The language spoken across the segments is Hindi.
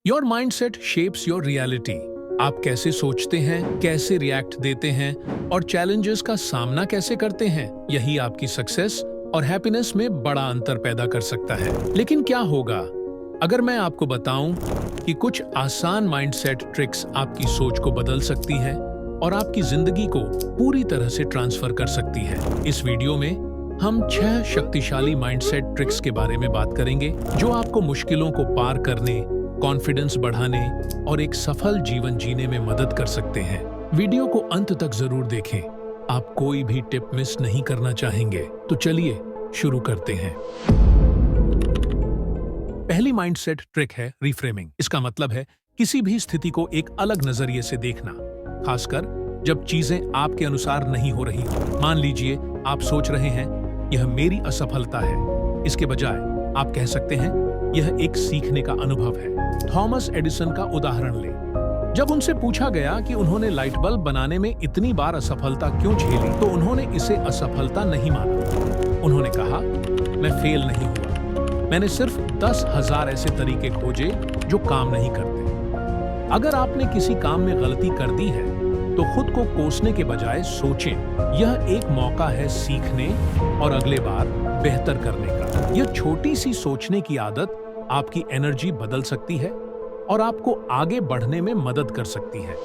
Your mindset shapes your reality. आप कैसे सोचते हैं, कैसे रिएक्ट देते हैं और चैलेंजेस का सामना कैसे करते हैं, यही आपकी सक्सेस और हैप्पीनेस में बड़ा अंतर पैदा कर सकता है। लेकिन क्या होगा अगर मैं आपको बताऊं कि कुछ आसान माइंडसेट ट्रिक्स आपकी सोच को बदल सकती है और आपकी जिंदगी को पूरी तरह से ट्रांसफर कर सकती है। इस वीडियो में हम 6 शक्तिशाली माइंडसेट ट्रिक्स के बारे में बात करेंगे जो आपको मुश्किलों को पार करने, कॉन्फिडेंस बढ़ाने और एक सफल जीवन जीने में मदद कर सकते हैं। वीडियो को अंत तक जरूर देखें, आप कोई भी टिप मिस नहीं करना चाहेंगे। तो चलिए शुरू करते हैं। पहली माइंडसेट ट्रिक है रिफ्रेमिंग। इसका मतलब है किसी भी स्थिति को एक अलग नजरिए से देखना, खासकर जब चीजें आपके अनुसार नहीं हो रही। मान लीजिए आप सोच रहे हैं यह मेरी असफलता है, इसके बजाय आप कह सकते हैं यह एक सीखने का अनुभव है। थॉमस एडिसन का उदाहरण लें। जब उनसे पूछा गया कि उन्होंने लाइट बल्ब बनाने में इतनी बार असफलता क्यों झेली, तो उन्होंने इसे असफलता नहीं माना। उन्होंने कहा, मैं फेल नहीं हुआ, मैंने सिर्फ 10,000 ऐसे तरीके खोजे जो काम नहीं करते। अगर आपने किसी काम में गलती कर दी है तो खुद को कोसने के बजाय सोचें, यह एक मौका है सीखने और अगले बार बेहतर करने का। यह छोटी सी सोचने की आदत आपकी एनर्जी बदल सकती है और आपको आगे बढ़ने में मदद कर सकती है।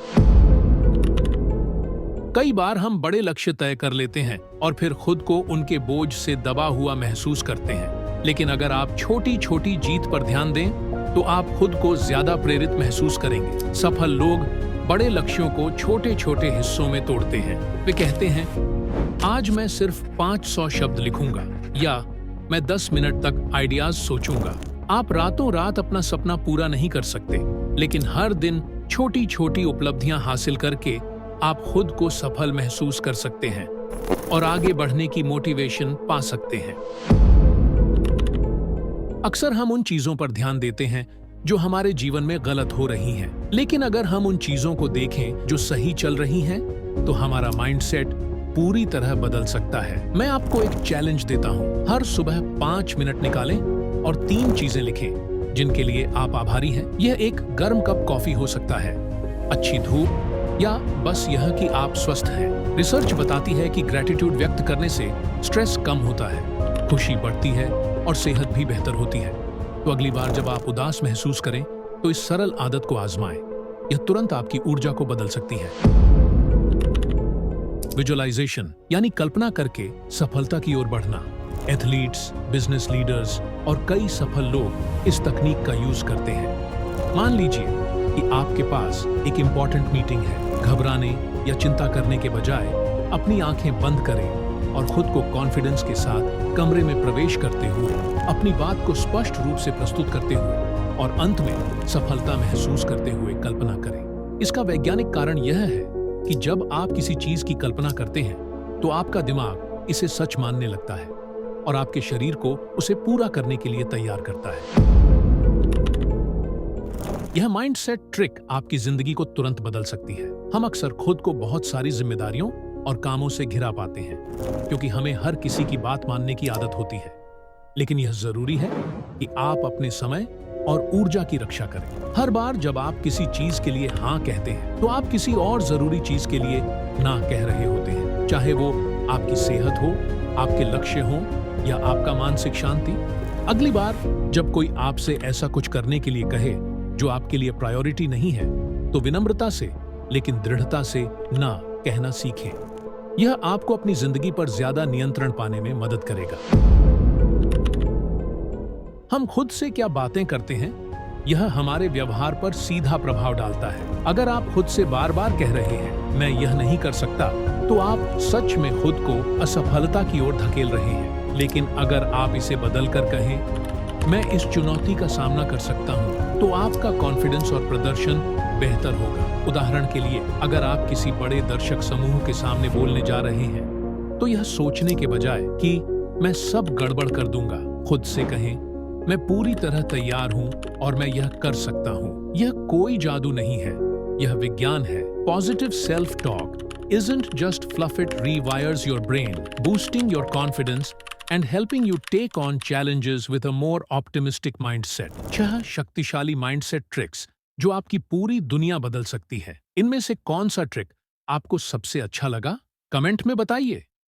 कई बार हम बड़े लक्ष्य तय कर लेते हैं और फिर खुद को उनके बोझ से दबा हुआ महसूस करते हैं। लेकिन अगर आप छोटी छोटी जीत पर ध्यान दें तो आप खुद को ज्यादा प्रेरित महसूस करेंगे। सफल लोग बड़े लक्ष्यों को छोटे छोटे हिस्सों में तोड़ते हैं। वे कहते हैं, आज मैं सिर्फ 500 शब्द लिखूंगा या मैं 10 मिनट तक आइडियाज सोचूंगा। आप रातों रात अपना सपना पूरा नहीं कर सकते, लेकिन हर दिन छोटी छोटी उपलब्धियां हासिल करके आप खुद को सफल महसूस कर सकते हैं और आगे बढ़ने की मोटिवेशन पा सकते हैं। अक्सर हम उन चीजों पर ध्यान देते हैं जो हमारे जीवन में गलत हो रही हैं, लेकिन अगर हम उन चीजों को देखें जो सही चल रही हैं, तो हमारा माइंडसेट पूरी तरह बदल सकता है। मैं आपको एक चैलेंज देता हूं, हर सुबह 5 मिनट निकालें और 3 चीजें लिखें जिनके लिए आप आभारी हैं। यह एक गर्म कप कॉफी हो सकता है, अच्छी धूप, या बस यह कि आप स्वस्थ हैं। रिसर्च बताती है कि ग्रेटिट्यूड व्यक्त करने से स्ट्रेस कम होता है, खुशी बढ़ती है और सेहत भी बेहतर होती है। तो अगली बार जब आप उदास महसूस करें तो इस सरल आदत को आजमाएं। यह तुरंत आपकी ऊर्जा को बदल सकती है। विजुअलाइजेशन यानी कल्पना करके सफलता की ओर बढ़ना। एथलीट्स, बिजनेस लीडर्स और कई सफल लोग इस तकनीक का यूज करते हैं। मान लीजिए कि आपके पास एक इंपॉर्टेंट मीटिंग है। घबराने या चिंता करने के बजाय अपनी आंखें बंद करें और खुद को कॉन्फिडेंस के साथ कमरे में प्रवेश करते हुए अपनी बात को स्पष्ट रूप से प्रस्तुत करते हुए और अंत में सफलता महसूस करते हुए कल्पना करें। इसका वैज्ञानिक कारण यह है कि जब आप किसी चीज की कल्पना करते हैं तो आपका दिमाग इसे सच मानने लगता है और आपके शरीर को उसे पूरा करने के लिए तैयार करता है। यह माइंडसेट ट्रिक आपकी जिंदगी को तुरंत बदल सकती है। हम अक्सर खुद को बहुत सारी जिम्मेदारियों और कामों से घिरा पाते हैं क्योंकि हमें हर किसी की बात मानने की आदत होती है। लेकिन यह जरूरी है कि आप अपने समय और ऊर्जा की रक्षा करें। हर बार जब आप किसी चीज के लिए हाँ कहते हैं तो आप किसी और जरूरी चीज के लिए ना कह रहे होते हैं, चाहे वो आपकी सेहत हो, आपके लक्ष्य हो या आपका मानसिक शांति। अगली बार जब कोई आपसे ऐसा कुछ करने के लिए कहे जो आपके लिए प्रायोरिटी नहीं है, तो विनम्रता से लेकिन दृढ़ता से ना कहना सीखें। यह आपको अपनी जिंदगी पर ज्यादा नियंत्रण पाने में मदद करेगा। हम खुद से क्या बातें करते हैं, यह हमारे व्यवहार पर सीधा प्रभाव डालता है। अगर आप खुद से बार बार कह रहे हैं मैं यह नहीं कर सकता, तो आप सच में खुद को असफलता की ओर धकेल रहे हैं। लेकिन अगर आप इसे बदल कर कहें मैं इस चुनौती का सामना कर सकता हूं, तो आपका कॉन्फिडेंस और प्रदर्शन बेहतर होगा। उदाहरण के लिए, अगर आप किसी बड़े दर्शक समूह के सामने बोलने जा रहे हैं तो यह सोचने के बजाय कि मैं सब गड़बड़ कर दूंगा, खुद से कहें मैं पूरी तरह तैयार हूं और मैं यह कर सकता हूं। यह कोई जादू नहीं है, यह विज्ञान है। Positive self talk isn't just fluff, it rewires your brain, boosting your confidence and helping you take on challenges with a more optimistic mindset। 6 शक्तिशाली माइंडसेट ट्रिक्स जो आपकी पूरी दुनिया बदल सकती है। इनमें से कौन सा ट्रिक आपको सबसे अच्छा लगा? कमेंट में बताइए।